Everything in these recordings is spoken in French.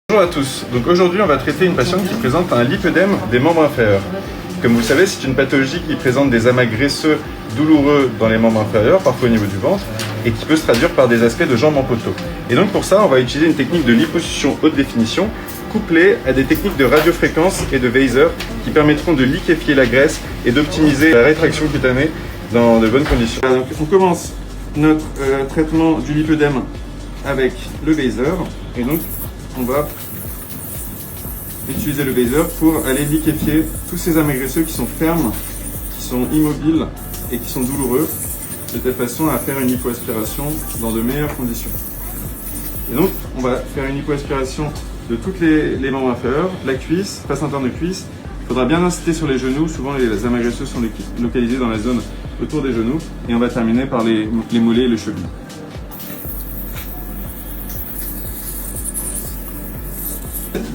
Bonjour à tous, donc aujourd'hui on va traiter une patiente qui présente un lipœdème des membres inférieurs. Comme vous le savez, c'est une pathologie qui présente des amas graisseux douloureux dans les membres inférieurs, parfois au niveau du ventre, et qui peut se traduire par des aspects de jambes en poteau. Et donc pour ça, on va utiliser une technique de liposuction haute définition, couplée à des techniques de radiofréquence et de Weiser qui permettront de liquéfier la graisse et d'optimiser la rétraction cutanée dans de bonnes conditions. Donc on commence notre traitement du lipœdème avec le Weiser, et donc on va utiliser le Weiser pour aller liquéfier tous ces amas graisseux qui sont fermes, qui sont immobiles et qui sont douloureux, de telle façon à faire une lipoaspiration dans de meilleures conditions. Et donc on va faire une lipoaspiration de toutes les membres inférieurs, la cuisse, face interne de cuisse. Il faudra bien insister sur les genoux, souvent les amas graisseux sont localisés dans la zone autour des genoux, et on va terminer par les mollets et les chevilles.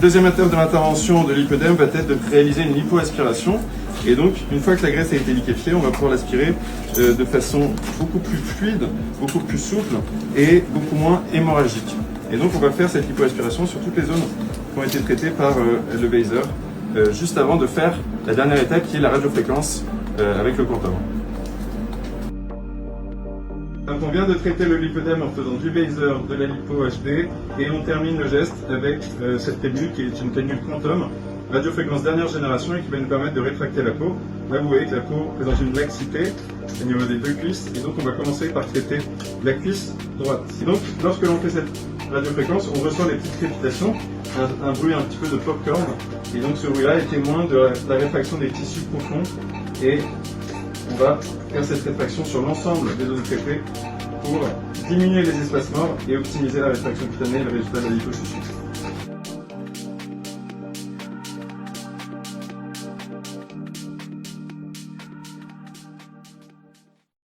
Deuxième étape de l'intervention de lipœdème va être de réaliser une lipoaspiration. Et donc, une fois que la graisse a été liquéfiée, on va pouvoir l'aspirer de façon beaucoup plus fluide, beaucoup plus souple et beaucoup moins hémorragique. Et donc, on va faire cette lipoaspiration sur toutes les zones qui ont été traitées par le Weiser, juste avant de faire la dernière étape qui est la radiofréquence avec le compteur. Donc on vient de traiter le lipœdème en faisant du Weiser, de la lipo HD, et on termine le geste avec cette ténue qui est une ténue quantum, radiofréquence dernière génération, et qui va nous permettre de rétracter la peau. Là vous voyez que la peau présente une laxité au niveau des deux cuisses, et donc on va commencer par traiter la cuisse droite. Et donc lorsque l'on fait cette radiofréquence, on ressent des petites crépitations, un bruit un petit peu de popcorn, et donc ce bruit-là est témoin de la rétraction des tissus profonds, et on va faire cette rétraction sur l'ensemble des zones traitées pour diminuer les espaces morts et optimiser la rétraction cutanée et le résultat de la liposuction.